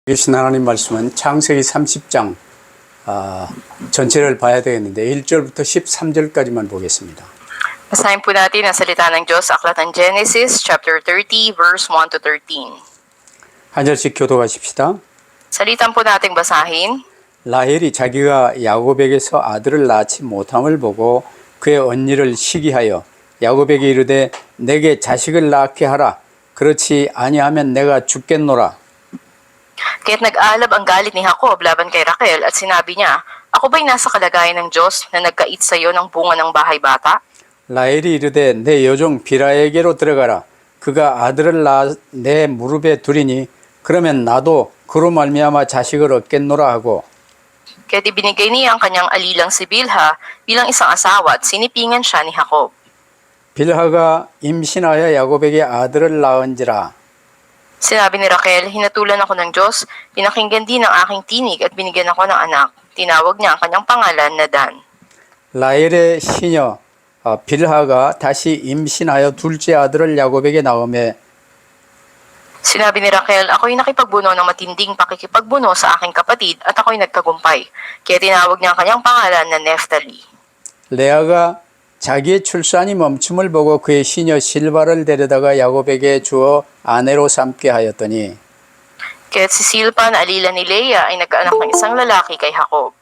주신 하나님 말씀은 창세기 30장 전체를 봐야 되겠는데 1절부터 13절까지만 보겠습니다. Basahin po natin ang salita ng Diyos sa Aklat ng Genesis, chapter 30, verse 1 to 13. 한 절씩 교독하십시다. Salitan po nating basahin. 라헬이 자기가 야곱에게서 아들을 낳지 못함을 보고 그의 언니를 시기하여 야곱에게 이르되 내게 자식을 낳게 하라. 그렇지 아니하면 내가 죽겠노라. Kaya't nag-aalab ang galit ni Jacob laban kay Raquel at sinabi niya, Ako ba'y nasa kalagayan ng Diyos na nagkait sa iyo ng bunga ng bahay bata? 라헬이 이르되 내 여종 비라에게로 들어가라. 그가 아들을 낳아 내 무릎에 두리니 그러면 나도 그로 말미암아 자식을 얻겠노라 하고 Kaya't ibinigay niya ang kanyang alilang si Bilha bilang isang asawa at sinipingan siya ni Jacob. 빌하가 임신하여 야곱에게 아들을 낳은지라. Sinabi ni Raquel, hinatulan ako ng Diyos, pinakinggan din ang aking tinig at binigyan ako ng anak. Tinawag niya ang kanyang pangalan na Dan. 라헬의 시녀 빌하가 다시 임신하여 둘째 아들을 야곱에게 낳음에 Sinabi ni Raquel, ako'y nakipagbuno ng matinding pakikipagbuno sa aking kapatid at ako'y nagtagumpay. Kaya tinawag niya ang kanyang pangalan na Neftali. 레아가 자기의 출산이 멈춤을 보고 그의 시녀 실바를 데려다가 야곱에게 주어 아내로 삼게 하였더니 Kaya si Silpa na alila ni Leah ay nagkaanak ng isang lalaki kay Jacob.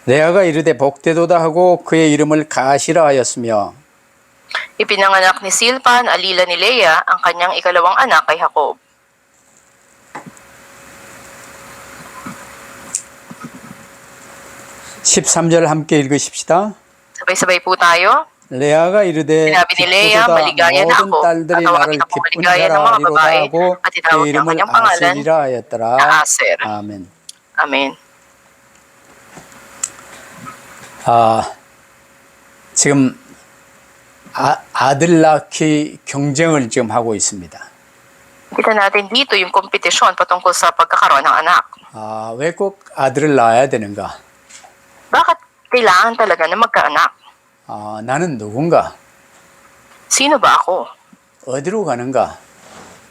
레아가 이르되 복되도다 하고 그의 이름을 가시라 하였으며 Ipinanganak ni Silpa na alila ni Leah ang kanyang ikalawang anak kay Jacob. (13절) 함께 읽으십시다. Sabay-sabay po tayo. 레아가 이르되 Sinabi ni Leah, maligaya na 모든 ako, 딸들이 at 나를 tawagin ako 기쁜 maligaya ng 자라 mga 하리로다 babae, 하고 at 그 itawag niya ang 이름을 kanyang pangalan 아셀이라 하였더라. na Aser. 아멘. Amen. 지금 아들 낳기 경쟁을 지금 하고 있습니다. Kita natin dito yung kompetisyon patungkol sa pagkakaroon ng anak. 왜 꼭 아들을 낳아야 되는가? Bakit kailangan talaga na magkaanak? 나는 누군가? Sino ba ako? 어디로 가는가?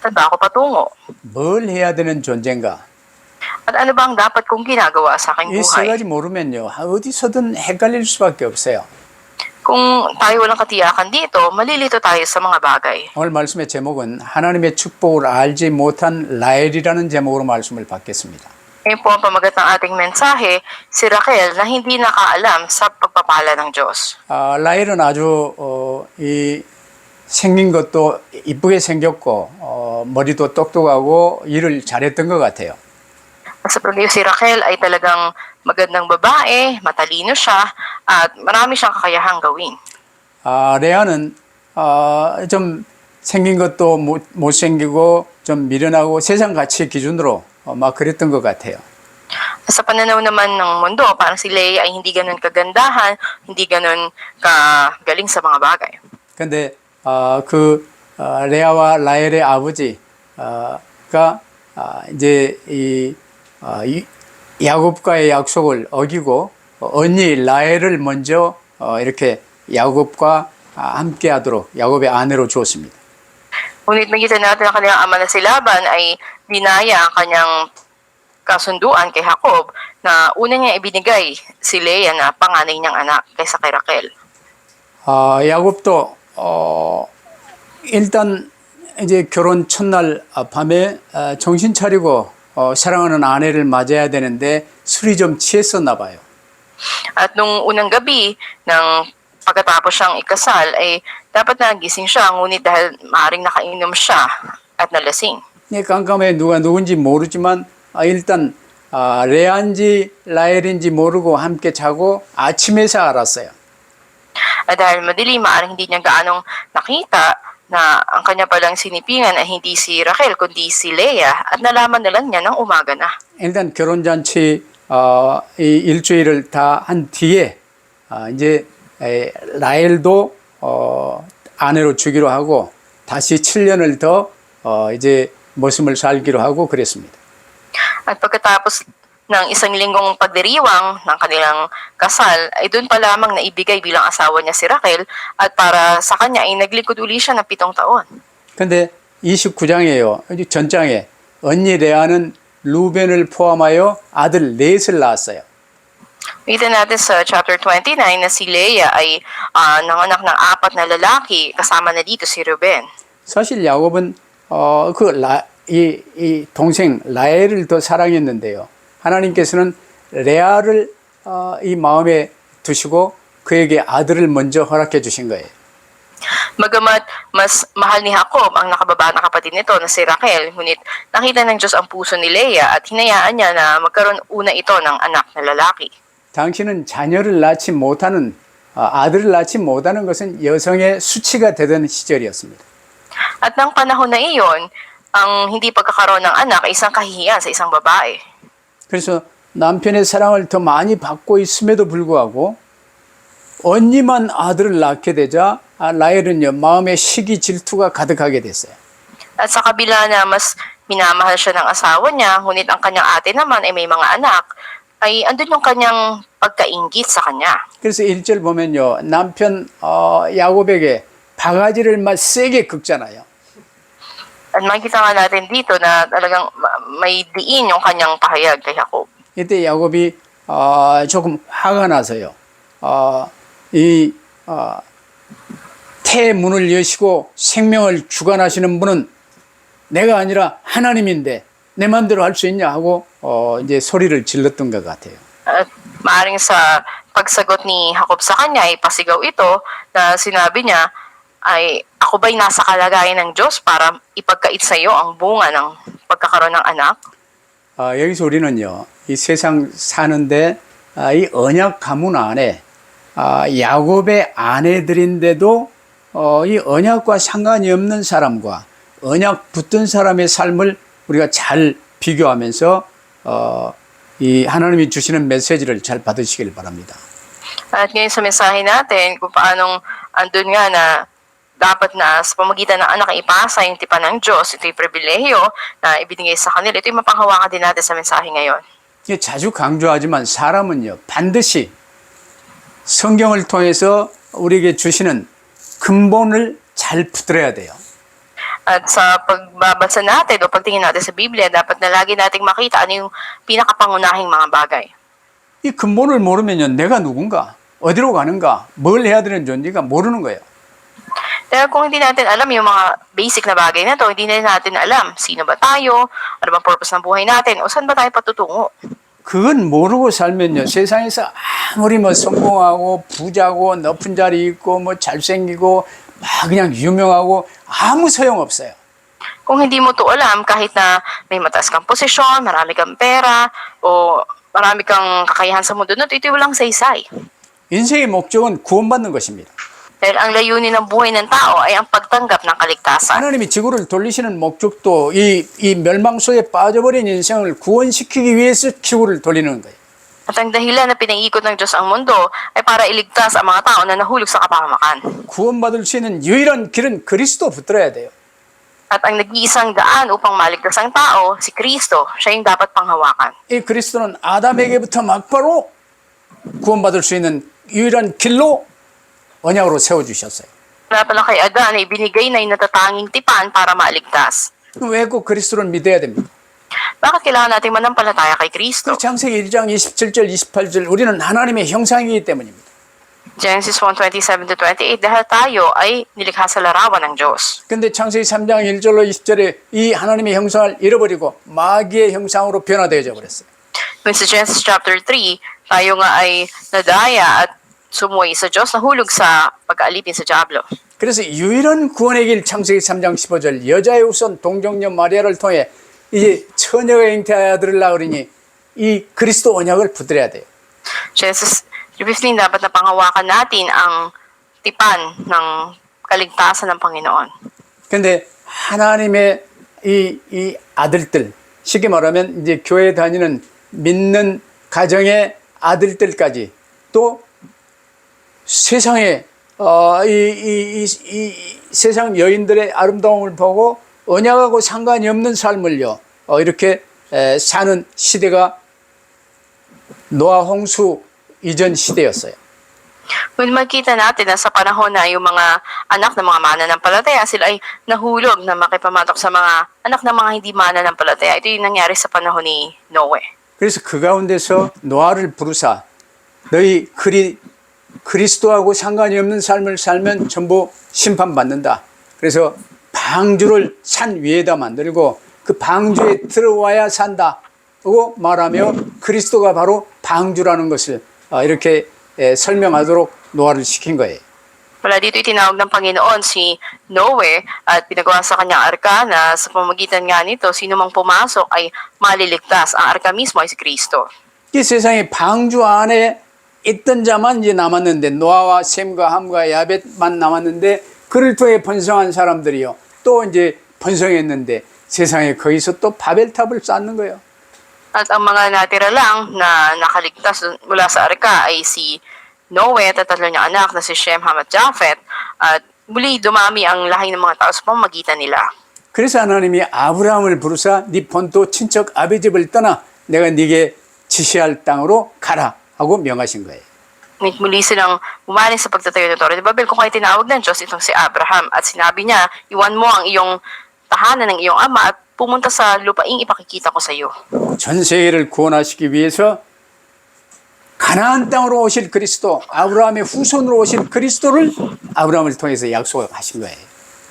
Saan ba ako patungo? 뭘 해야 되는 존재인가? At ano ba ang dapat kong ginagawa sa aking 이 세 buhay? 가지 모르면요 어디서든 헷갈릴 수밖에 없어요. Kung tayo walang katiyakan dito, malilito tayo sa mga bagay. 오늘 말씀의 제목은 하나님의 축복을 알지 못한 라헬이라는 제목으로 말씀을 받겠습니다. Ngayon po ang pamagat ng ating mensahe, si Raquel na hindi nakaalam sa pagpapala ng Diyos. 라헬은 아주 이 생긴 것도 이쁘게 생겼고 머리도 똑똑하고 일을 잘했던 것 같아요. Sa pagkayo si Raquel ay talagang magandang babae, matalino siya, at marami siyang kakayahang gawin. 레아는 좀 생긴 것도 못생기고 좀 미련하고 세상 가치 기준으로 막 그랬던 것 같아요. Sa pananaw naman ng mundo, parang si Leah ay hindi ganun kagandahan, hindi ganun kagaling sa mga bagay. 근데 레아와 라헬의 아버지가 이제 이 야곱과의 약속을 어기고 언니 라헬을 먼저 이렇게 야곱과 함께하도록 야곱의 아내로 주었습니다. Ngunit nakita natin ang kanyang ama na si Laban ay dinaya ang kanyang kasunduan kay Jacob na una niya ibinigay si Leah na panganay niyang anak kaysa kay Raquel. 야곱도 일단 이제 결혼 첫날 밤에 정신 차리고 사랑하는 아내를 맞아야 되는데 술이 좀 취했었나 봐요. At nung unang gabi ng pagkatapos siyang ikasal ay dapat nagising siya ngunit dahil maaaring nakainom siya at nalasing. 깜깜해 누가 누군지 모르지만 일단 레아인지 라헬인지 모르고 함께 자고 아침에서 알았어요. At dahil madilim, maaaring hindi niya gaanong nakita na ang kanya palang sinipingan ay hindi si Raquel kundi si Leah at nalaman na lang niya ng umaga na. 일단 결혼잔치 이 일주일을 다 한 뒤에 이제 라헬도 아내로 주기로 하고 다시 7년을 더 이제 모습을 살기로 하고 그랬습니다. At pagkatapos ng isang linggong pagdiriwang ng kanilang kasal, ay doon pa lamang naibigay bilang asawa niya si Raquel at para sa kanya ay naglingkod uli siya ng 7 taon. 근데 29장이에요. 전장에 언니 레아는 루벤을 포함하여 아들 넷을 낳았어요. Kita natin sa chapter 29 na si Leah ay nanganak ng 4 na lalaki, kasama na dito si Ruben. 사실 야곱은 이 동생 라헬을 더 사랑했는데요. 하나님께서는 레아를 이 마음에 두시고 그에게 아들을 먼저 허락해 주신 거예요. Bagamat mas mahal ni Jacob ang nakababa na kapatid nito na si Raquel, ngunit nakita ng Diyos ang puso ni Leah at hinayaan niya na magkaroon una ito ng anak na lalaki. 당신은 자녀를 낳지 못하는 아들을 낳지 못하는 것은 여성의 수치가 되던 시절이었습니다. At ng panahon na iyon, ang hindi pagkakaroon ng anak ay isang kahihiyan sa isang babae. 그래서 남편의 사랑을 더 많이 받고 있음에도 불구하고 언니만 아들을 낳게 되자 라헬은요 마음에 시기 질투가 가득하게 됐어요. At sa kabila na mas minamahal siya ng asawa niya, ngunit ang kanyang ate naman ay may mga anak, ay andun yung kanyang pagkainggit sa kanya. 그래서 1절 보면요 남편 야곱에게 바가지를 막 세게 긁잖아요. At makikita nga natin dito na talagang may diin yung kanyang pahayag kay Jacob. 이때 야곱이 조금 화가 나서요. 태문을 여시고 생명을 주관하시는 분은 내가 아니라 하나님인데 내 마음대로 할 수 있냐 하고 이제 소리를 질렀던 것 같아요. At maaaring sa pagsagot ni Jacob sa kanya ay pasigaw ito na sinabi niya ay ako ba'y nasa kalagayan ng Diyos para ipagkait sa iyo ang bunga ng pagkakaroon ng anak? 여기서 우리는요 이 세상 사는데 이 언약 가문 안에 야곱의 아내들인데도 이 언약과 상관이 없는 사람과 언약 붙든 사람의 삶을 우리가 잘 비교하면서 이 하나님이 주시는 메시지를 잘 받으시길 바랍니다. At ngayon sa mensahe natin kung paanong andun nga na dapat na sa pamagitan ng anak ay ipasa yung tipan ng Diyos, ito'y pribilehiyo na ibinigay sa kanila. Ito'y mapanghawakan din natin sa mensahe ngayon. 자주 강조하지만 사람은요 반드시 성경을 통해서 우리에게 주시는 근본을 잘 붙들어야 돼요. At sa pagbabasa natin o pagtingin natin sa Biblia, dapat na lagi nating makita ano yung pinakapangunahing mga bagay. 이 근본을 모르면요 내가 누군가 어디로 가는가 뭘 해야 되는 존재가 모르는 거예요. Dahil kung hindi natin alam yung mga basic na bagay na to, hindi na natin alam sino ba tayo, ano bang purpose ng buhay natin, o saan ba tayo patutungo. 그건 모르고 살면요 세상에서 아무리 뭐 성공하고 부자고 높은 자리 있고 뭐 잘생기고 막 그냥 유명하고 아무 소용없어요. Kung hindi mo to alam, kahit na may mataas kang posisyon, marami kang pera, o marami kang kakayahan sa mundo na ito walang saysay. 인생의 목적은 구원받는 것입니다. Dahil ang layunin ng buhay ng tao ay ang pagtanggap ng kaligtasan. 하나님이 지구를 돌리시는 목적도 이 멸망 속에 빠져버린 인생을 구원시키기 위해서 지구를 돌리는 거예요. At ang dahilan na pinaiikot ng Diyos ang mundo ay para iligtas ang mga tao na nahulog sa kapahamakan. 구원받을 수 있는 유일한 길은 그리스도 붙들어야 돼요. At ang nag-iisang daan upang maligtas ang tao, si Kristo, siya yung dapat panghawakan. 이 그리스도는 아담에게부터 막바로 구원받을 수 있는 유일한 길로 언약으로 세워주셨어요. Wala pala kay Adan ay binigay na yung natatanging tipan para maligtas. 왜 꼭 그리스도를 믿어야 됩니까? Bakit kailangan nating manampalataya kay Kristo? 창세기 1장 27절 28절 우리는 하나님의 형상이기 때문입니다. Genesis 1:27-28 dahil tayo ay nilikha sa larawan ng Diyos. 근데 창세기 3장 1절로 20절에 이 하나님의 형상을 잃어버리고 마귀의 형상으로 변화되어져 버렸어요. When sa Genesis chapter 3, tayo nga ay nadaya at sumuwi sa Diyos, nahulog sa pag-aalipin sa Diablo. 그래서 유일한 구원의 길 창세기 3장 15절 여자의 후손 동정녀 마리아를 통해 이제 처녀가 잉태하여 아들을 낳으리니 이 그리스도 언약을 붙들어야 돼요. Genesis 3:15 dapat na panghawakan natin ang tipan ng kaligtasan ng Panginoon. 근데 하나님의 이 아들들 쉽게 말하면 이제 교회 다니는 믿는 가정의 아들들까지 또 세상의 이 세상 여인들의 아름다움을 보고 언약하고 상관이 없는 삶을요 이렇게 사는 시대가 노아 홍수 이전 시대였어요. Kung makita natin na sa panahon na yung mga anak ng mga mananampalataya, sila ay nahulog na makipamatok sa mga anak ng mga hindi mananampalataya. Ito yung nangyari sa panahon ni Noe. 그래서 그 가운데서 노아를 부르사 너희 그리스도하고 상관이 없는 삶을 살면 전부 심판받는다. 그래서 방주를 산 위에다 만들고 그 방주에 들어와야 산다. 고 말하며 그리스도가 바로 방주라는 것을 이렇게 설명하도록 노아를 시킨 거예요. Wala dito itinawag ng Panginoon si Noe at pinagawa sa kanyang arka na sa pamamagitan nga nito, sino mang pumasok ay maliligtas. Ang arka mismo ay si Kristo. 이 세상에 방주 안에 있던 자만 이제 남았는데 노아와 셈과 함과 야벳만 남았는데 그를 통해 번성한 사람들이요. 또 이제 번성했는데 세상에 거기서 또 바벨탑을 쌓는 거예요. At ang mga natira lang na nakaligtas mula sa arka ay si Noe at tatlo niyang anak na si Shem, Ham at Japheth. At muli dumami ang lahi ng mga tao sa pamamagitan nila. 그래서 하나님이 아브라함을 부르사 네 본토 친척 아비집을 떠나 내가 네게 지시할 땅으로 가라 하고 명하신 거예요. Ngunit muli silang umalis sa pagtatayo ng Torre de Babel kung kaya tinawag ng Diyos itong si Abraham. At sinabi niya, iwan mo ang iyong tahanan ng iyong ama at pumunta sa lupaing ipakikita ko sa iyo. 전 세계를 구원하시기 위해서 가나안 땅으로 오실 그리스도, 아브라함의 후손으로 오실 그리스도를 아브라함을 통해서 약속하신 거예요.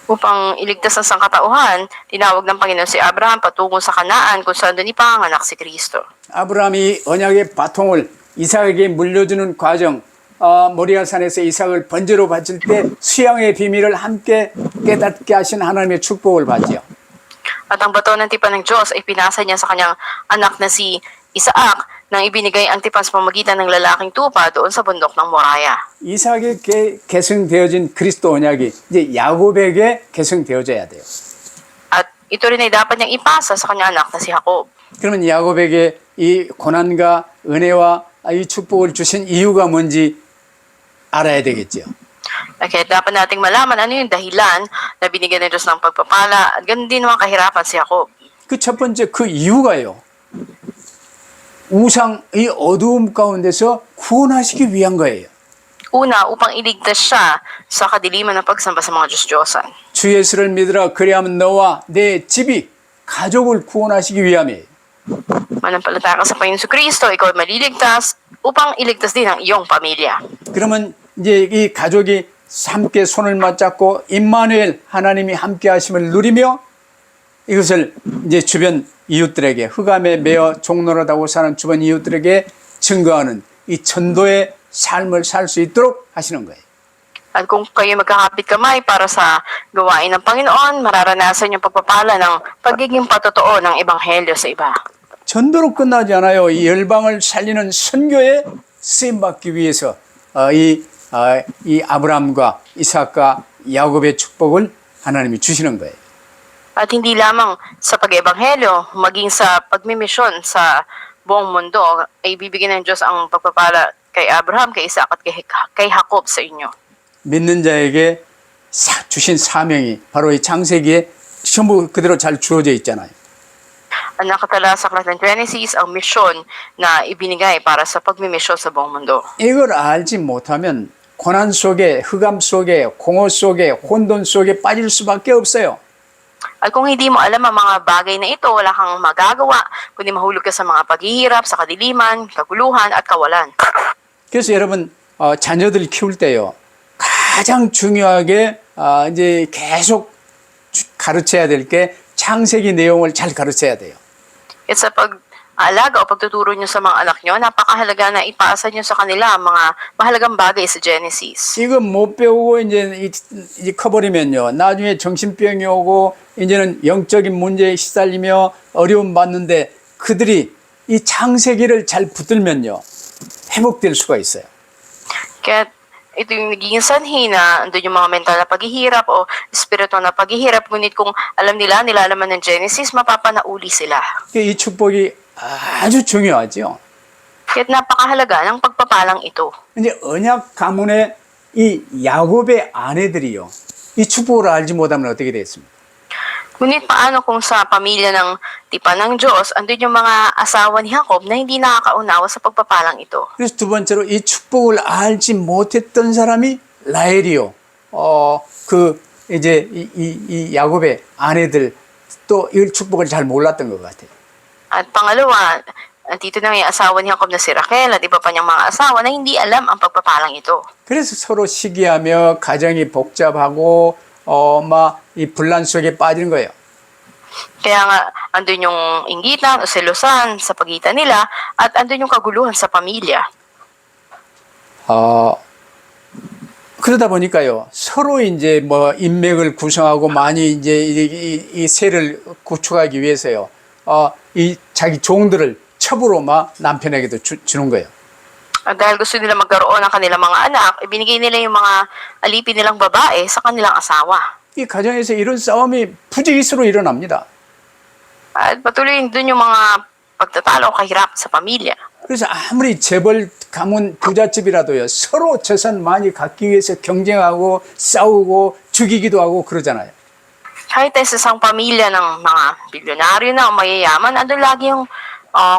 Upang iligtas ang sangkatauhan, tinawag ng Panginoon si Abraham patungo sa Kanaan kung saan doon ipanganak si Kristo. 아브라함이 언약의 바통을 이삭에게 물려주는 과정, 모리아산에서 이삭을 번제로 바칠 때 수양의 비밀을 함께 깨닫게 하신 하나님의 축복을 받지요. At ang bato ng tipan ng Diyos ay pinasa niya sa kanyang anak na si Isaac nang ibinigay ang tipan sa pamamagitan ng lalaking tupa doon sa bundok ng Moriah. 이삭에게 계승되어진 그리스도 언약이 이제 야곱에게 계승되어져야 돼요. At ito rin ay dapat niyang ipasa sa kanyang anak na si Jacob. 그러면 야곱에게 이 고난과 은혜와 이 축복을 주신 이유가 뭔지 알아야 되겠죠. Kaya dapat nating malaman ano yung dahilan na binigyan ng Diyos ng pagpapala at ganun din mga kahirapan si Jacob. 그 첫 번째 그 이유가요. 우상 이 어두움 가운데서 구원하시기 위한 거예요. Una, upang iligtas siya sa kadiliman ng pagsamba sa mga Diyos-Diyosan. 주 예수를 믿으라 그리하면 너와 내 집이 가족을 구원하시기 위함이에요. Manampalataya ka sa Panginoon Kristo, ikaw ay maliligtas upang iligtas din ang iyong pamilya. 그러면 이제 이 가족이 함께 손을 맞잡고 임마누엘 하나님이 함께 하심을 누리며 이것을 이제 주변 이웃들에게 흑암에 매어 종노릇하고 사는 주변 이웃들에게 증거하는 이 전도의 삶을 살 수 있도록 하시는 거예요. At kung kayo magkakapit kamay para sa gawain ng Panginoon, mararanasan yung pagpapala ng pagiging patotoo ng Ebanghelyo sa iba. 전도로 끝나지 않아요. 이 열방을 살리는 선교에 쓰임받기 위해서 이 아브라함과 이삭과 야곱의 축복을 하나님이 주시는 거예요. At hindi lamang sa pag-ebanghelyo, maging sa pagmimisyon sa buong mundo, ay bibigyan ng Diyos ang pagpapala kay Abraham, kay Isaac at kay Jacob sa inyo. 믿는 자에게 주신 사명이 바로 이 창세기에 전부 그대로 잘 주어져 있잖아요. Ang nakatala sa aklat ng Genesis, ang misyon na ibinigay para sa pagmimisyon sa buong mundo. 이걸 알지 못하면 고난 속에, 흑암 속에, 공허 속에, 혼돈 속에 빠질 수밖에 없어요. At kung hindi mo alam ang mga bagay na ito, wala kang magagawa, kundi mahulog ka sa mga paghihirap, sa kadiliman, kaguluhan at kawalan. 그래서 여러분 자녀들 키울 때요 가장 중요하게 이제 계속 가르쳐야 될 게 창세기 내용을 잘 가르쳐야 돼요. At sa pag-alaga o pagtuturo nyo sa mga anak nyo, napakahalaga na ipasa nyo sa kanila ang mga mahalagang bagay sa Genesis. 이거 못 배우고 이제 커버리면요 나중에 정신병이 오고 이제는 영적인 문제에 시달리며 어려움 받는데 그들이 이 창세기를 잘 붙들면요 회복될 수가 있어요. Kaya ito yung naging sanhi na andun yung mga mental na paghihirap o spiritual na paghihirap. Ngunit kung alam nila, nilalaman ng Genesis, mapapanauli sila. 이 축복이 아주 중요하죠. Kaya't napakahalaga ng pagpapalang ito. 이제 언약 가문의 이 야곱의 아내들이요. 이 축복을 알지 못하면 어떻게 되겠습니까? Ngunit paano kung sa pamilya ng tipan ng Diyos, andun yung mga asawa ni Jacob na hindi nakakaunawa sa pagpapalang ito? 그래서 두 번째로 이 축복을 알지 못했던 사람이 라헬이요. 이제 이 야곱의 아내들 또 이 축복을 잘 몰랐던 것 같아요. At pangalawa, dito na yung asawa ni Jacob na si Raquel at iba pa niyang mga asawa na hindi alam ang pagpapalang ito. 그래서 서로 시기하며 가정이 복잡하고 막 이 분란 속에 빠지는 거예요. Kaya nga, andun yung inggitan o selosan sa pagitan nila at andun yung kaguluhan sa pamilya. 그러다 보니까요, 서로 이제 뭐 인맥을 구성하고 많이 이제 이 세를 구축하기 위해서요, 이 자기 종들을 첩으로 막 남편에게도 주는 거예요. At dahil gusto nila magkaroon ng kanilang mga anak, ibinigay nila yung mga alipin nilang babae sa kanilang asawa. 이 가정에서 이런 싸움이 부지기수로 일어납니다. At patuloy dun yung mga pagtatalo o kahirap sa pamilya. 그래서 아무리 재벌 가문 부잣집이라도요, 서로 재산 많이 갖기 위해서 경쟁하고 싸우고 죽이기도 하고 그러잖아요. Kahit sa isang pamilya ng mga bilyonaryo na o mayayaman, andun lagi yung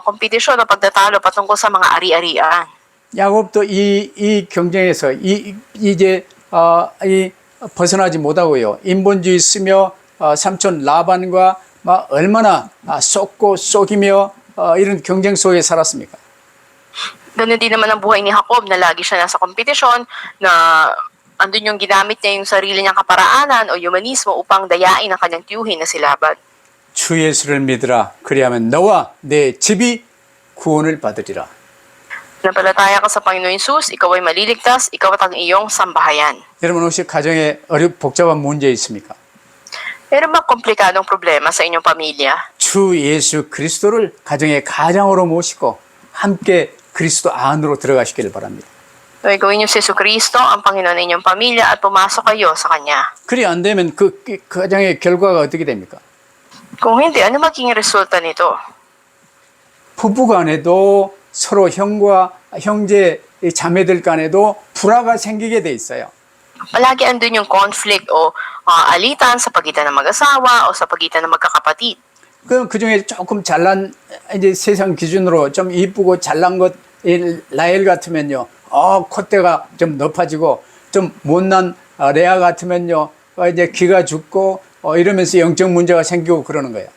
kompetisyon o pagtatalo patungkol sa mga ari-arian. 야곱도 이 경쟁에서 이제 벗어나지 못하고요. 인본주의 쓰며 삼촌 라반과 막 얼마나 쏟고 속이며 이런 경쟁 속에 살았습니까? Ganun din naman ang buhay ni Jacob na lagi siya nasa kompetisyon na andun yung ginamit niya yung sarili niyang kaparaanan o humanismo upang dayain ang kanyang tiyuhin na si Laban. 주 예수를 믿으라. 그리하면 너와 내 집이 구원을 받으리라. Nampalataya ka sa Panginoon Jesus, ikaw ay maliligtas, ikaw at ang iyong sambahayan. 여러분 혹시 가정에 복잡한 문제 있습니까? Meron ba komplikadong problema sa inyong pamilya? 주 예수 그리스도를 가정의 가장으로 모시고 함께 그리스도 안으로 들어가시기를 바랍니다. So, gawin niyo si Jesucristo ang Panginoon ng inyong pamilya at pumasok kayo sa Kanya. 그리 안 되면 그 가정의 결과가 어떻게 됩니까? Kung hindi, ano magiging resulta nito? 부부 간에도 서로 형제 자매들 간에도 불화가 생기게 돼 있어요. Palagi andun yung conflict o alitan sa pagitan ng mag-asawa o sa pagitan ng magkakapatid. 그럼 그 중에 조금 잘난 이제 세상 기준으로 좀 이쁘고 잘난 것 라헬 같으면요, 콧대가 좀 높아지고 좀 못난 레아 같으면요, 이제 귀가 죽고 이러면서 영적 문제가 생기고 그러는 거예요.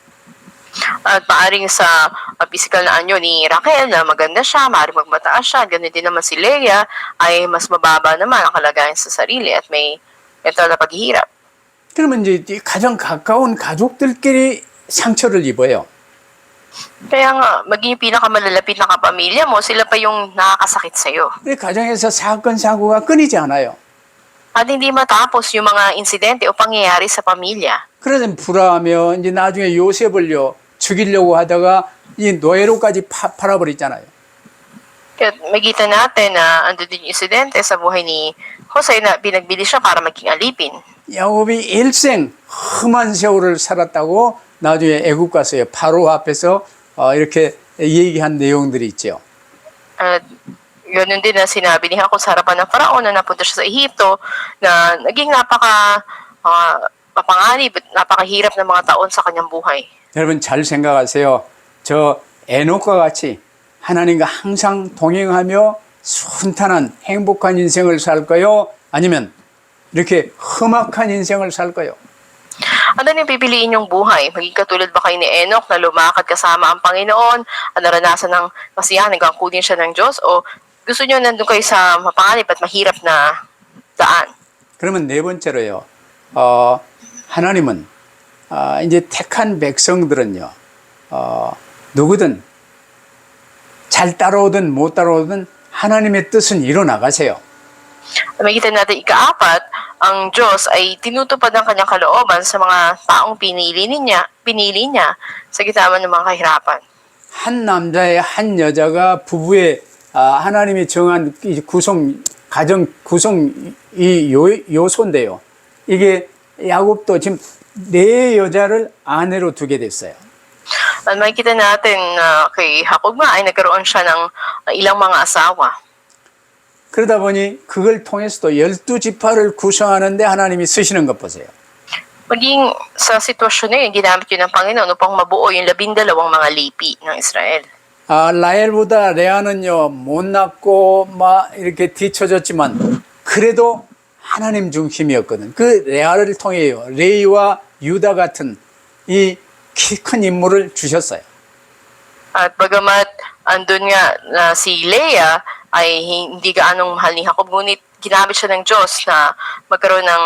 At maaring sa physical na anyo ni Raquel na maganda siya, maaring magmataas siya, ganun din naman si Leah ay mas mababa naman ang kalagayan sa sarili at may mental na paghihirap. 그러면 이제 가장 가까운 가족들끼리 상처를 입어요. Kaya nga, maging yung pinakamalalapit na kapamilya mo, sila pa yung nakakasakit sa'yo. 가정에서 사건 사고가 끊이지 않아요. At hindi matapos yung mga insidente o pangyayari sa pamilya. 그래서 불화하며 이제 나중에 요셉을요 죽이려고 하다가 이 노예로까지 팔아버렸잖아요. Kaya magkita natin na ando din yung insidente sa buhay ni Jose na binagbili siya para maging alipin. 야곱이 일생 험한 세월을 살았다고 나중에 애굽 가서요 바로 앞에서 이렇게 얘기한 내용들이 있죠. At ganun din na sinabi ni Jacob sa harapan ng Faraon na napunta siya sa Ehipto na naging mapanganib at napakahirap ng mga taon sa kanyang buhay. 여러분 잘 생각하세요. 저 에녹과 같이 하나님과 항상 동행하며 순탄한 행복한 인생을 살까요? 아니면 이렇게 험악한 인생을 살까요? Ano yung pipiliin yung buhay? Maging katulad ba kayo ni Enoch na lumakad kasama ang Panginoon at naranasan ng kasiyahan hanggang kunin siya ng Diyos? O gusto nyo nandun kayo sa mapanganib at mahirap na daan? 그러면 네 번째로요. 하나님은 이제 택한 백성들은요. 누구든 잘 따라오든 못 따라오든 하나님의 뜻은 이뤄나가세요. Makikita natin ikaapat, ang Diyos ay tinutupad ng kanyang kalooban sa mga taong pinili niya sa gitna ng mga kahirapan. 한 남자의 한 여자가 부부의 하나님이 정한 가정 구성 요소인데요. 이게 야곱도 지금 4 여자를 아내로 두게 됐어요. At makikita natin na kay Jacob nga ay nagkaroon siya ng ilang mga asawa. 그러다 보니 그걸 통해서도 12지파를 구성하는데 하나님이 쓰시는 것 보세요. Maging sa sitwasyon na yun, ginamit yun ng Panginoon upang mabuo yung 12 mga lipi ng Israel. 라헬보다 레아는요, 못났고, 막, 이렇게 뒤처졌지만, 그래도 하나님 중심이었거든. 그 레아를 통해요. 레이와 유다 같은 이 키 큰 인물을 주셨어요. At bagamat andun nga na si Leah ay hindi gaanong mahal ni Jacob, ngunit ginamit siya ng Diyos na magkaroon ng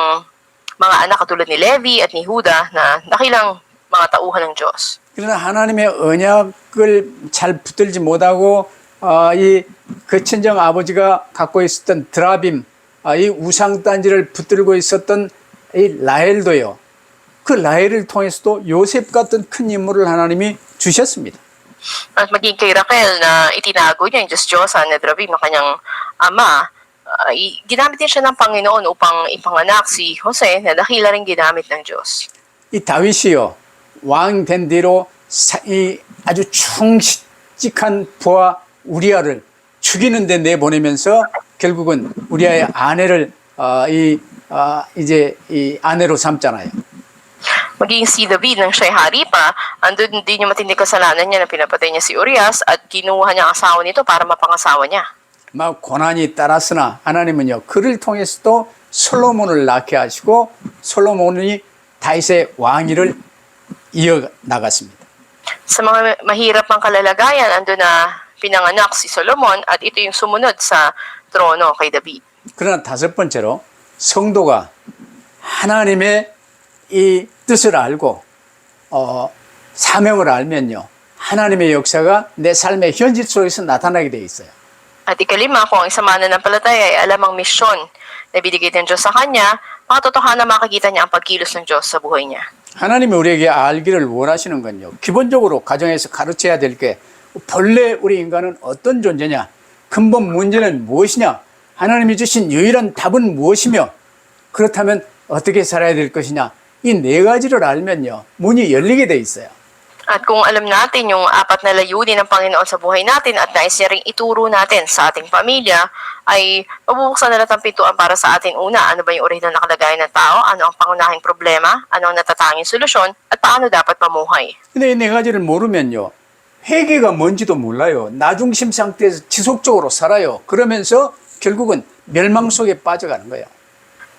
mga anak katulad ni Levi at ni Huda na dakilang mga tauhan ng Diyos. 그러나 하나님의 언약을 잘 붙들지 못하고 그 친정 아버지가 갖고 있었던 드라빔, 이 우상 단지를 붙들고 있었던 이 라헬도요. 그 라헬을 통해서도 요셉 같은 큰 인물을 하나님이 주셨습니다. At maging kay Raquel na itinago niya yung Diyos-Diyosan na Dravim ng kanyang ama, ginamit din siya ng Panginoon upang ipanganak si Jose na dakila rin ginamit ng Diyos. 이 다윗이요, 왕 된 뒤로 이 아주 충직한 부하 우리아를 죽이는 데 내보내면서 결국은 우리아의 아내를 이제 이 아내로 삼잖아요. Maging si David nang siya'y hari pa, andun din yung matindi kasalanan niya na pinapatay niya si Urias at kinuha niya ang asawa nito para mapangasawa niya. 막 고난이 따랐으나 하나님은요, 그를 통해서도 솔로몬을 낳게 하시고 솔로몬이 다윗의 왕위를 이어나갔습니다. Sa mga mahirap ang kalalagayan, andun na pinanganak si Solomon at ito yung sumunod sa trono kay David. 그러나 다섯 번째로 성도가 하나님의 이 뜻을 알고 사명을 알면요, 하나님의 역사가 내 삶의 현실 속에서 나타나게 돼 있어요. At ikalima, kung ang isa mananampalataya ay alam ang misyon na binigay ng Diyos sa kanya, makatotohanan na makikita niya ang pagkilos ng Diyos sa buhay niya. 하나님이 우리에게 알기를 원하시는 건요, 기본적으로 가정에서 가르쳐야 될 게 본래 우리 인간은 어떤 존재냐, 근본 문제는 무엇이냐, 하나님이 주신 유일한 답은 무엇이며, 그렇다면 어떻게 살아야 될 것이냐, 이 네 가지를 알면요, 문이 열리게 돼 있어요. At kung alam natin yung apat na layunin ng Panginoon sa buhay natin at nais niya ring ituro natin sa ating pamilya, ay mabubuksan na lahat ang pintuan para sa atin. Una, ano ba yung orihinal na kalagayan ng tao? Ano ang pangunahing problema? Ano ang natatanging solusyon? At paano dapat mamuhay? 근데 이 네 가지를 모르면요, 회개가 뭔지도 몰라요. 나중심 상태에서 지속적으로 살아요. 그러면서 결국은 멸망 속에 빠져가는 거예요.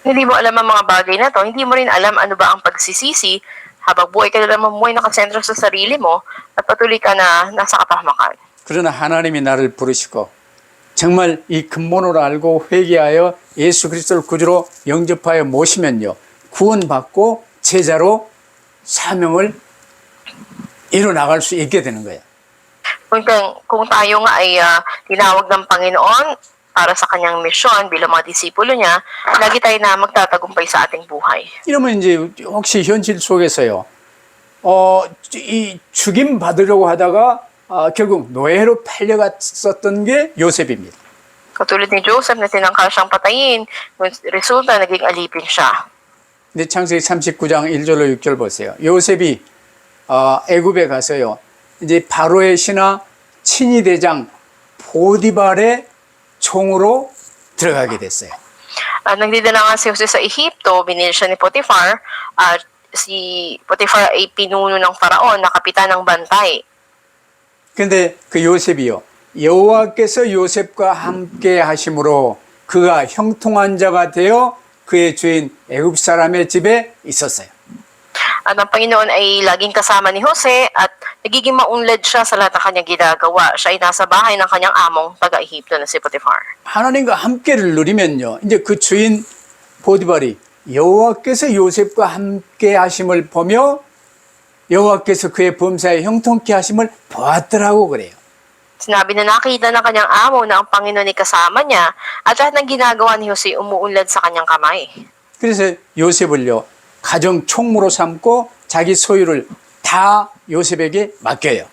Hindi mo alam ang mga bagay na to, hindi mo rin alam ano ba ang pagsisisi, habang buhay ka na lang mamuhay nakasentro sa sarili mo at patuloy ka na nasa kapahamakan. 그러나 하나님이 나를 부르시고 정말 이 근본으로 알고 회개하여 예수 그리스도를 구주로 영접하여 모시면요, 구원받고 제자로 사명을 이뤄나갈 수 있게 되는 거예요. Kung tayo nga ay tinawag ng Panginoon para sa kanyang misyon bilang mga disipulo niya, lagi tayo na magtatagumpay sa ating buhay. 이러면 이제 혹시 현실 속에서요, 이 죽임 받으려고 하다가 결국 노예로 팔려갔었던 게 요셉입니다. Katulad ni Joseph na tinangka siyang patayin, resulta naging alipin siya. 근데 창세기 39장 1절로 6절 보세요. 요셉이 애굽에 가서요, 이제 바로의 신하 친위 대장 보디발의 총으로 들어가게 됐어요. Nagdidala nga si Jose sa Ehipto, binili siya ni Potiphar, at si Potiphar ay pinuno ng Faraon na kapitan ng bantay. 근데 그 요셉이요, 여호와께서 요셉과 함께 하심으로 그가 형통한 자가 되어 그의 주인 애굽 사람의 집에 있었어요. At ang Panginoon ay laging kasama ni Jose at nagiging maunlad siya sa lahat ng kanyang ginagawa. Siya ay nasa bahay ng kanyang among taga-Ehipto na si Potiphar. 하나님과 함께를 누리면요, 이제 그 주인 보디발이 여호와께서 요셉과 함께 하심을 보며 여호와께서 그의 범사에 형통케 하심을 보았더라고 그래요. Sinabi na nakita ng kanyang amo na ang Panginoon ay kasama niya at lahat ng ginagawa ni Jose umuunlad sa kanyang kamay. 그래서 요셉을요, 가정 총무로 삼고 자기 소유를 다 요셉에게 맡겨요.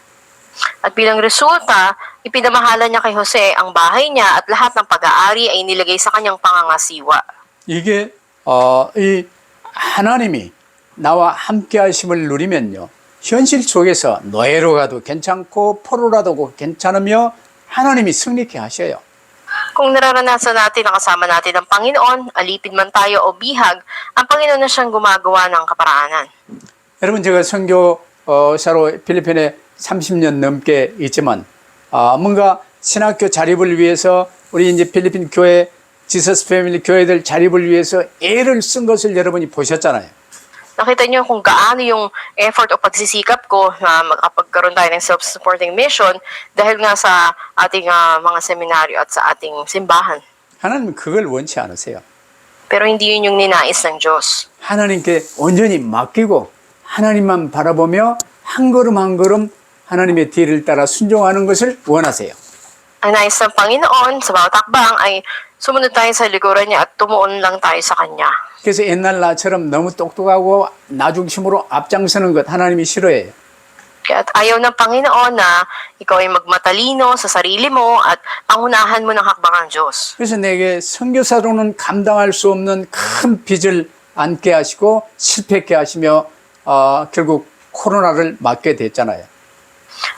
At bilang resulta, ipinamahala niya kay Jose ang bahay niya at lahat ng pag-aari ay nilagay sa kanyang pangangasiwa. 이게 이 하나님이 나와 함께 하심을 누리면요, 현실 속에서 노예로 가도 괜찮고 포로라도 괜찮으며 하나님이 승리케 하셔요. Kung nararanasan natin na kasama natin ang Panginoon, alipin man tayo o bihag, ang Panginoon na siyang gumagawa ng kaparaanan. 여러분 제가 선교사로 필리핀에 30년 넘게 있지만 뭔가 신학교 자립을 위해서 우리 이제 필리핀 교회 지서스 패밀리 교회들 자립을 위해서 애를 쓴 것을 여러분이 보셨잖아요. Nakita niyo kung gaano yung effort o pagsisikap ko na makapagkaroon tayo ng self-supporting mission dahil nga sa ating mga seminaryo at sa ating simbahan. 하나님은 그걸 원치 않으세요. Pero hindi yun yung ninais ng Diyos. 하나님께 온전히 맡기고 하나님만 바라보며 한 걸음 한 걸음 하나님의 뒤를 따라 순종하는 것을 원하세요. Ang nais ng Panginoon sa bawat takbang ay sumunod tayo sa likuran niya at tumuon lang tayo sa Kanya. 그래서 옛날 나처럼 너무 똑똑하고 나중심으로 앞장서는 것 하나님이 싫어해요. Kaya ayaw ng Panginoon na ikaw ay magmatalino sa sarili mo at pangunahan mo ng hakbang ang Diyos. 그래서 내게 선교사로는 감당할 수 없는 큰 빚을 안게 하시고 실패했게 하시며 결국 코로나를 맞게 됐잖아요.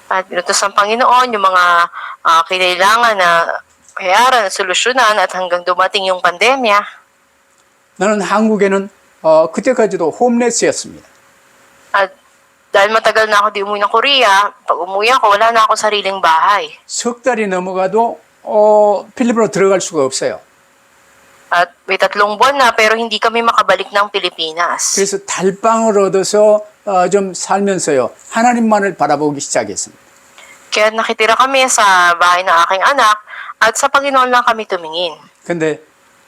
At inutos ng Panginoon yung mga kinailangan na bayaran at solusyonan at hanggang dumating yung pandemya. 나는 한국에는 그때까지도 홈레스였습니다. At dahil matagal na ako di umuwi ng Korea, pag umuwi ako, wala na ako sariling bahay. 석 달이 넘어가도 필리핀으로 들어갈 수가 없어요. At may 3 buwan na pero hindi kami makabalik ng Pilipinas. 그래서 달방을 얻어서 좀 살면서요. 하나님만을 바라보기 시작했습니다. Kaya nakitira kami sa bahay ng aking anak at sa Panginoon lang kami tumingin. 근데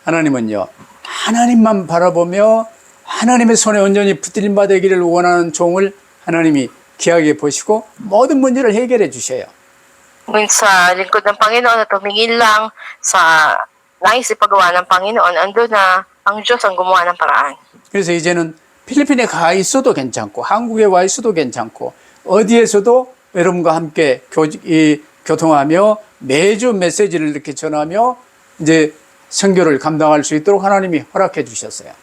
하나님은요. 하나님만 바라보며 하나님의 손에 온전히 붙들림 받기를 원하는 종을 하나님이 귀하게 보시고 모든 문제를 해결해 주셔요. Ngunit sa lingkod ng Panginoon na tumingin lang sa nais ipagawa ng Panginoon, andun na ang Diyos ang gumawa ng paraan. 그래서 이제는 필리핀에 가 있어도 괜찮고 한국에 와 있어도 괜찮고 어디에서도 여러분과 함께 교통하며 매주 메시지를 이렇게 전하며 이제 선교를 감당할 수 있도록 하나님이 허락해 주셨어요.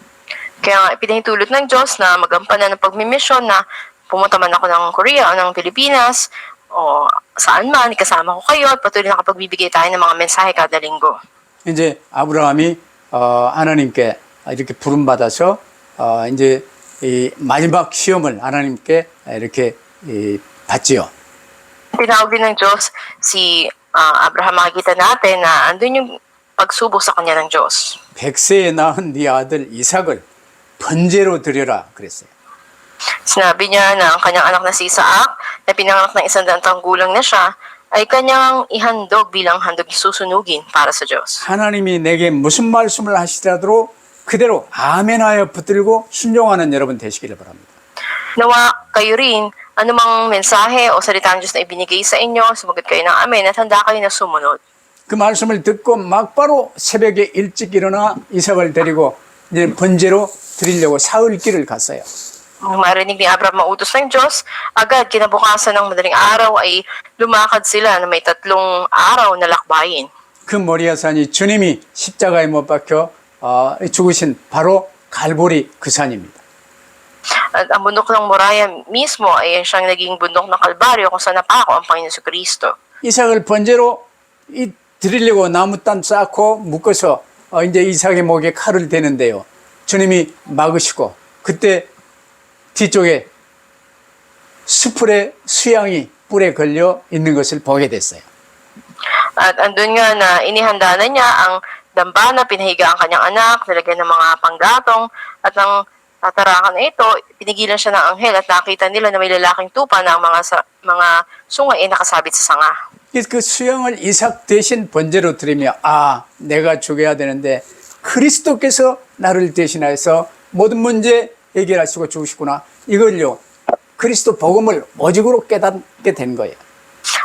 Kaya nga ipinahintulot ng Diyos na magampanan ng pagmimisyon na pumunta man ako ng Korea o ng Pilipinas o saan man, kasama ko kayo at patuloy na kapagbibigay tayo ng mga mensahe kada linggo. 이제 아브라함이 하나님께 이렇게 부름받아서 이제 이 마지막 시험을 하나님께 이렇게 받지요. Tinawag din ng Diyos si Abraham, makikita natin na andun yung pagsubok sa kanya ng Diyos. 100세에 낳은 네 아들 이삭을 번제로 드려라 그랬어요. Sinabi niya na ang kanyang anak na si Isaac, na pinanganak ng 100 taong gulang na siya, ay kanyang ihandog bilang handog susunugin para sa Diyos. 하나님이 내게 무슨 말씀을 하시더라도 그대로 아멘하여 붙들고 순종하는 여러분 되시기를 바랍니다. Nawa kayo rin, anumang mensahe o salita ng Diyos na ibinigay sa inyo, sumagot kayo ng amen at handa kayo na sumunod. 그 말씀을 듣고 막바로 새벽에 일찍 일어나 이삭을 데리고 이제 번제로 드리려고 사흘길을 갔어요. Nung marinig ni Abraham ang utos ng Diyos, agad kinabukasan ng madaling araw ay lumakad sila na may 3 araw na lakbayin. 그 모리아산이 주님이 십자가에 못 박혀 죽으신 바로 갈보리 그 산입니다. At ang bundok ng Moriah mismo ay siyang naging bundok ng Kalbaryo kung saan napako ang Panginoon sa Kristo. 이삭을 번제로 드리려고 나무단 쌓고 묶어서 이제 이삭의 목에 칼을 대는데요. 주님이 막으시고 그때 뒤쪽에 수풀에 수양이 뿔에 걸려 있는 것을 보게 됐어요. At andun nga na inihanda na niya ang dambana, pinahiga ang kanyang anak, nilagyan ng mga panggatong, at nang tatarakan na ito, pinigilan siya ng anghel at nakita nila na may lalaking tupa na ang mga sungay ay nakasabit sa sanga. 그 수양을 이삭 대신 번제로 드리며 내가 죽어야 되는데 그리스도께서 나를 대신하여서 모든 문제 해결하시고 죽으시구나. 이걸요. 그리스도 복음을 오직으로 깨닫게 된 거예요.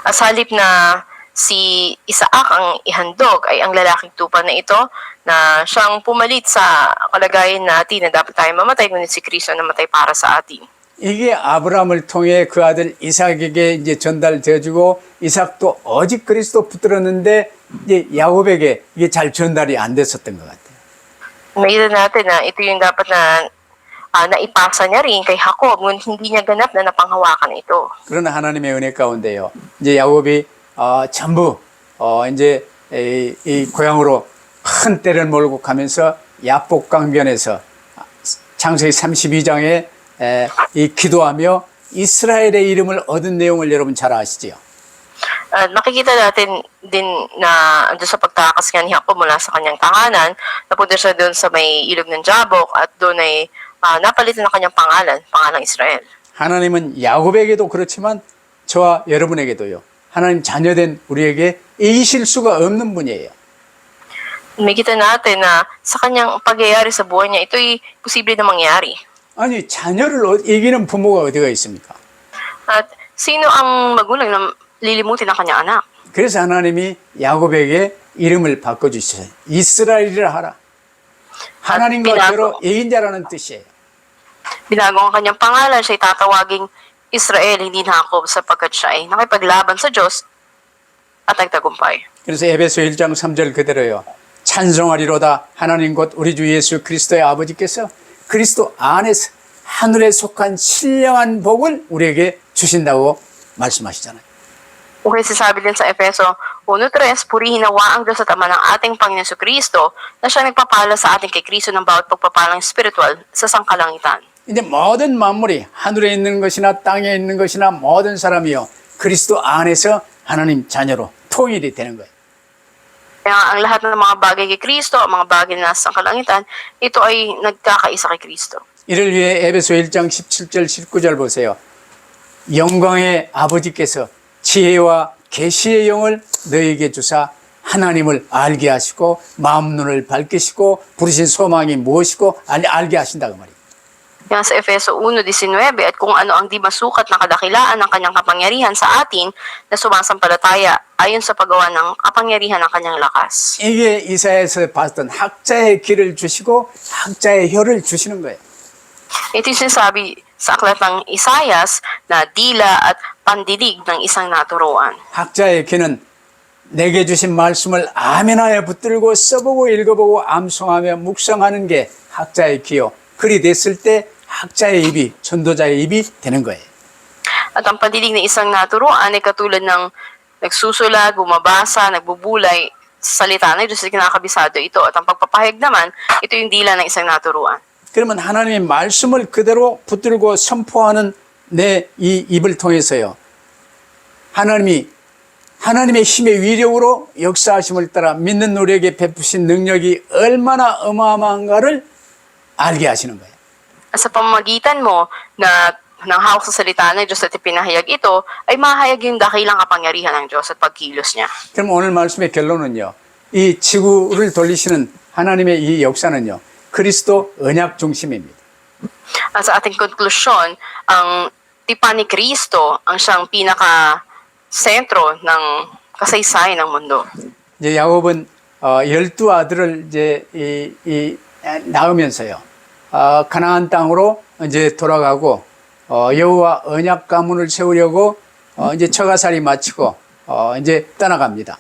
Sa halip na si Isaac ang ihandog ay ang lalaking tupa na ito na siyang pumalit sa kalagayan natin na dapat tayo mamatay, ngunit si Kristo namatay para sa atin. 이게 아브라함을 통해 그 아들 이삭에게 이제 전달되어지고 이삭도 오직 그리스도 붙들었는데 이제 야곱에게 이게 잘 전달이 안 됐었던 것 같아요. Nakita natin na ito yung dapat na naipasa niya rin kay Jacob, ngunit hindi niya ganap na napanghawakan ito. 그러나 하나님의 은혜 가운데요. 이제 야곱이 전부 이제 이 고향으로 큰 떼를 몰고 가면서 야복강변에서 창세기 32장에 이 기도하며 이스라엘의 이름을 얻은 내용을 여러분 잘 아시지요? Nakikita natin din na doon sa pagtakas nga ni Jacob mula sa kanyang tahanan, napunta siya doon sa may ilog ng Jabok at doon ay napalitan ng kanyang pangalang Israel. 하나님은 야곱에게도 그렇지만 저와 여러분에게도요. 하나님 자녀된 우리에게 이기실 수가 없는 분이에요. Nakikita natin na sa kanyang pagyayari sa buhay niya, ito'y posible na mangyari. 아니 자녀를 이기는 부모가 어디가 있습니까? At sino ang magulang na lilimutin ang kanyang anak? 그래서 하나님이 야곱에게 이름을 바꿔주셨어요. 이스라엘이라 하라. 하나님과 저로 이긴 자라는 뜻이에요. Binago ang kanyang pangalan, siya'y tatawaging Israel, hindi Jacob, sapagkat siya ay nakipaglaban sa Diyos at nagtagumpay. 그래서 에베소 1장 3절 그대로요. 찬송하리로다 하나님 곧 우리 주 예수 그리스도의 아버지께서 그리스도 안에서 하늘에 속한 신령한 복을 우리에게 주신다고 말씀하시잖아요. Okay, sasabi din sa Efeso 1:3, purihin nawa ang Diyos at Ama ng ating Panginoon Kristo na siya nagpapala sa ating kay Kristo ng bawat pagpapalang spiritual sa sangkalangitan. 이제 모든 만물이 하늘에 있는 것이나 땅에 있는 것이나 모든 사람이요 그리스도 안에서 하나님 자녀로 통일이 되는 거예요. Kaya ang lahat ng mga bagay kay Kristo, ang mga bagay na nasa sangkalangitan, ito ay nagkakaisa kay Kristo. 이를 위해 에베소 1장 17절 19절 보세요. 영광의 아버지께서 지혜와 계시의 영을 너희에게 주사 하나님을 알게 하시고 마음 눈을 밝히시고 부르신 소망이 무엇이고 알게 하신다 그 말이에요. Yan sa Efeso 1:19 at kung ano ang di masukat na kadakilaan ng kanyang kapangyarihan sa atin na sumasampalataya ayon sa paggawa ng kapangyarihan ng kanyang lakas. 이게 이사야에서 봤던 학자의 길을 주시고 학자의 혀를 주시는 거예요. Ito yung sinasabi sa aklat ng Isayas na dila at pandidig ng isang naturuan. 학자의 귀는 내게 주신 말씀을 아멘하여 붙들고 써보고 읽어보고 암송하며 묵상하는 게 학자의 귀요. 그리 됐을 때 학자의 입이 전도자의 입이 되는 거예요. At ang pandidig ng isang naturuan ay katulad ng nagsusulat, bumabasa, nagbubulay sa salita ng Diyos at kinakabisado ito. At ang pagpapahayag naman, ito yung dila ng isang naturuan. 그러면 하나님의 말씀을 그대로 붙들고 선포하는 내 이 입을 통해서요. 하나님의 힘의 위력으로 역사하심을 따라 믿는 우리에게 베푸신 능력이 얼마나 어마어마한가를 알게 하시는 거예요. Sa pamamagitan mo na ng hawak sa salita ng Diyos at ipinahayag ito, ay mahayag yung dakilang kapangyarihan ng Diyos at pagkilos niya. 그럼 오늘 말씀의 결론은요. 이 지구를 돌리시는 하나님의 이 역사는요. 그리스도 언약 중심입니다. At sa ating konklusyon, ang tipan ni Kristo ang siyang pinaka-sentro ng kasaysayan ng mundo. 이제 야곱은 12아들을 이제 낳으면서요. 가나안 땅으로 이제 돌아가고 여호와 언약 가문을 세우려고 이제 처가살이 마치고 이제 떠나갑니다.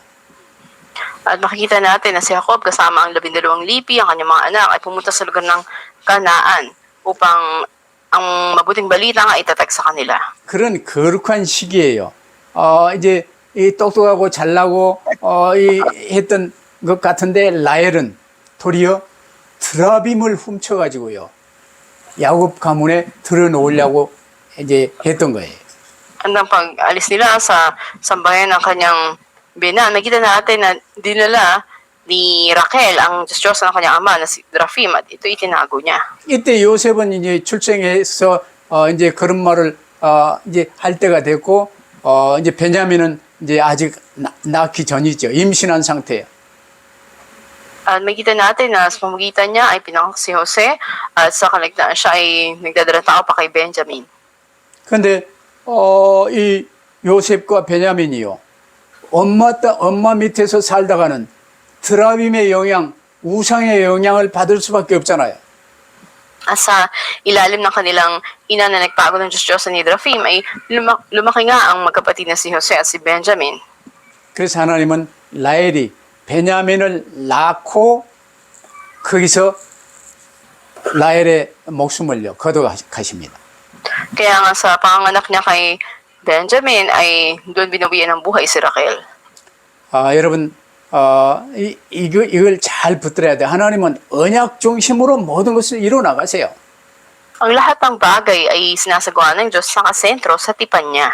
At makikita natin na si Jacob kasama ang 12 lipi, ang kanyang mga anak ay pumunta sa lugar ng Kanaan upang ang mabuting balita nga itatag sa kanila. 그런 거룩한 시기예요. 이제 이 똑똑하고 잘나고 했던 것 같은데 라헬은 도리어 드라빔을 훔쳐가지고요. 야곱 가문에 들어놓으려고 이제 했던 거예요. Hanggang pag-alis nila sa sambahayan ng kanyang binan, nakita natin na dinala ni Raquel ang Diyos ng kanyang ama na si Rafim at ito itinago niya. 이때 요셉은 이제 출생해서 이제 그런 말을 이제 할 때가 됐고 이제 베냐민은 이제 아직 낳기 전이죠. 임신한 상태예요. At makita natin na sa pamagitan niya ay pinangak si Jose at sa kaligtaan siya ay nagdadala tao pa kay Benjamin. 근데 이 요셉과 베냐민이요. 엄마 밑에서 살다가는 드라빔의 영향, 우상의 영향을 받을 수밖에 없잖아요. At sa ilalim ng kanilang ina na nagpago ng Diyos ni Rafim ay lumaki nga ang magkapatid na si Jose at si Benjamin. 그래서 하나님은 라헬이 베냐민을 낳고 거기서 라헬의 목숨을요 거둬가십니다. Kaya nga sa panganak niya kay Benjamin ay doon binawian ng buhay si Raquel. 여러분 이걸 잘 붙들어야 돼. 하나님은 언약 중심으로 모든 것을 이루어 나가세요. Ang lahat ng bagay ay sinasagawa ng Diyos nakasentro sa tipan niya.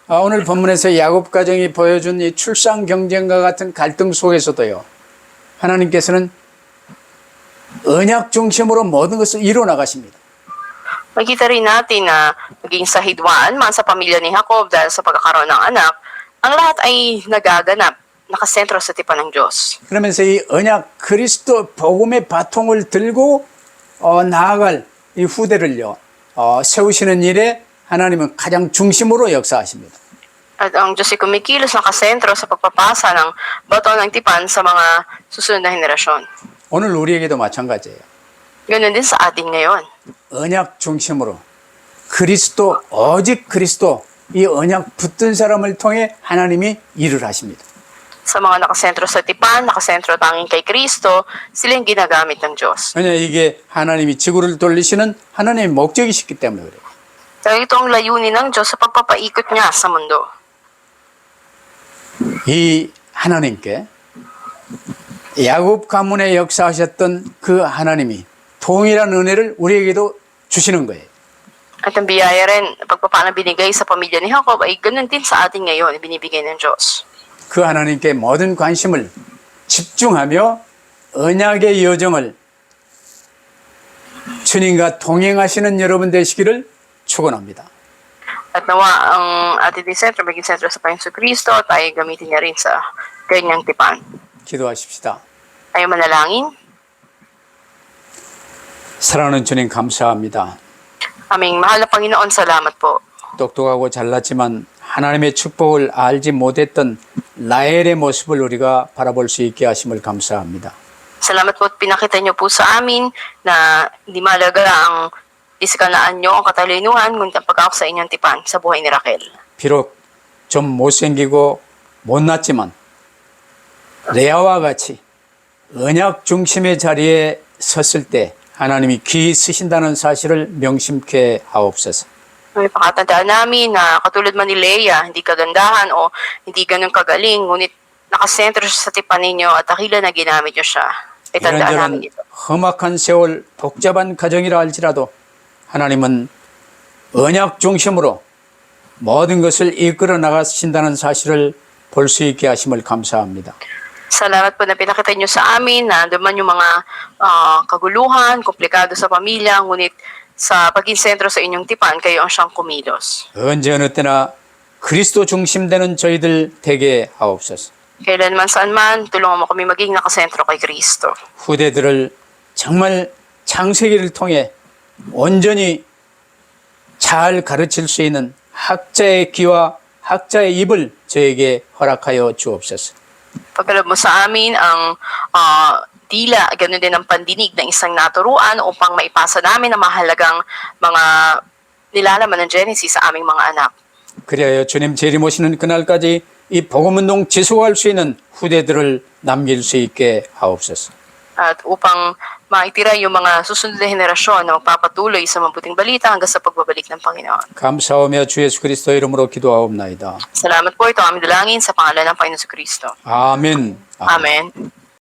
오늘 본문에서 야곱 가정이 보여준 이 출산 경쟁과 같은 갈등 속에서도요. 하나님께서는 언약 중심으로 모든 것을 이루어 나가십니다. Makita rin natin na maging sa hidwaan man sa pamilya ni Jacob dahil sa pagkakaroon ng anak, ang lahat ay nagaganap, nakasentro sa tipan ng Diyos. 그러면서 이 언약 그리스도 복음의 바통을 들고 나아갈 이 후대를요. 세우시는 일에 하나님은 가장 중심으로 역사하십니다. At ang Diyos ay kumikilos nakasentro sa pagpapasa ng bato ng tipan sa mga susunod na henerasyon. 오늘 우리에게도 마찬가지예요. Ganun din sa atin ngayon. 언약 중심으로 그리스도 오직 그리스도 이 언약 붙든 사람을 통해 하나님이 일을 하십니다. Sa mga nakasentro sa tipan, nakasentro tanging kay Kristo, sila yung ginagamit ng Diyos. 왜냐 이게 하나님이 지구를 돌리시는 하나님의 목적이시기 때문에 그래요. Dahil ito ang layunin ng Diyos sa pagpapaikot niya sa mundo. 이 하나님께 야곱 가문에 역사하셨던 그 하나님이 동일한 은혜를 우리에게도 주시는 거예요. At ang biyaya rin, pagpapala binigay sa pamilya ni Jacob ay ganun din sa atin ngayon, binibigay ng Diyos. 그 하나님께 모든 관심을 집중하며 언약의 여정을 주님과 동행하시는 여러분 되시기를 축원합니다. At nawa ang ating sentro, maging sentro sa Panginoon Kristo, tayo gamitin niya rin sa kanyang tipan. 기도하십시다. Tayo manalangin. 사랑하는 주님 감사합니다. Aming mahal na Panginoon, salamat po. 똑똑하고 잘났지만 하나님의 축복을 알지 못했던 라헬의 모습을 우리가 바라볼 수 있게 하심을 감사합니다. Salamat po at pinakita niyo po sa amin na hindi malaga ang pisikal na anyo, ang katalinuhan, ngunit ang pag-aak sa inyong tipan sa buhay ni Raquel. 비록 좀 못생기고 못났지만 레아와 같이 언약 중심의 자리에 섰을 때 하나님이 귀히 쓰신다는 사실을 명심케 하옵소서. May pakatandaan namin na katulad man ni Leia, hindi kagandahan o hindi ganun kagaling, ngunit nakasentro siya sa tipan ninyo at dakila na ginamit niyo siya. Itandaan namin 이런저런 ito. 험악한 세월 복잡한 가정이라 할지라도 하나님은 언약 중심으로 모든 것을 이끌어 나가신다는 사실을 볼 수 있게 하심을 감사합니다. Salamat po na pinakita niyo sa amin na duman yung mga kaguluhan, komplikado sa pamilya, ngunit sa paging sentro sa inyong tipan, kayo ang siyang kumilos. 언제 어느 때나 그리스도 중심되는 저희들 되게 하옵소서. Kailanman saan man, tulungan mo kami maging nakasentro kay Kristo. 후대들을 정말 창세기를 통해 온전히 잘 가르칠 수 있는 학자의 귀와 학자의 입을 저에게 허락하여 주옵소서. Pagkalab mo sa amin ang tila, ganoon din ang pandinig ng isang naturuan upang maipasa namin ang mahalagang mga nilalaman ng Genesis sa aming mga anak. 그리하여 주님 재림오시는 그날까지 이 복음운동 지속할 수 있는 후대들을 남길 수 있게 하옵소서. At upang maitira yung mga susunod na henerasyon na magpapatuloy sa mabuting balita hanggang sa pagbabalik ng Panginoon. 감사하며 주 예수 그리스도의 이름으로 기도하옵나이다. Salamat po, ito ang aming dalangin sa pangalan ng Panginoon Kristo. 아멘. Amen.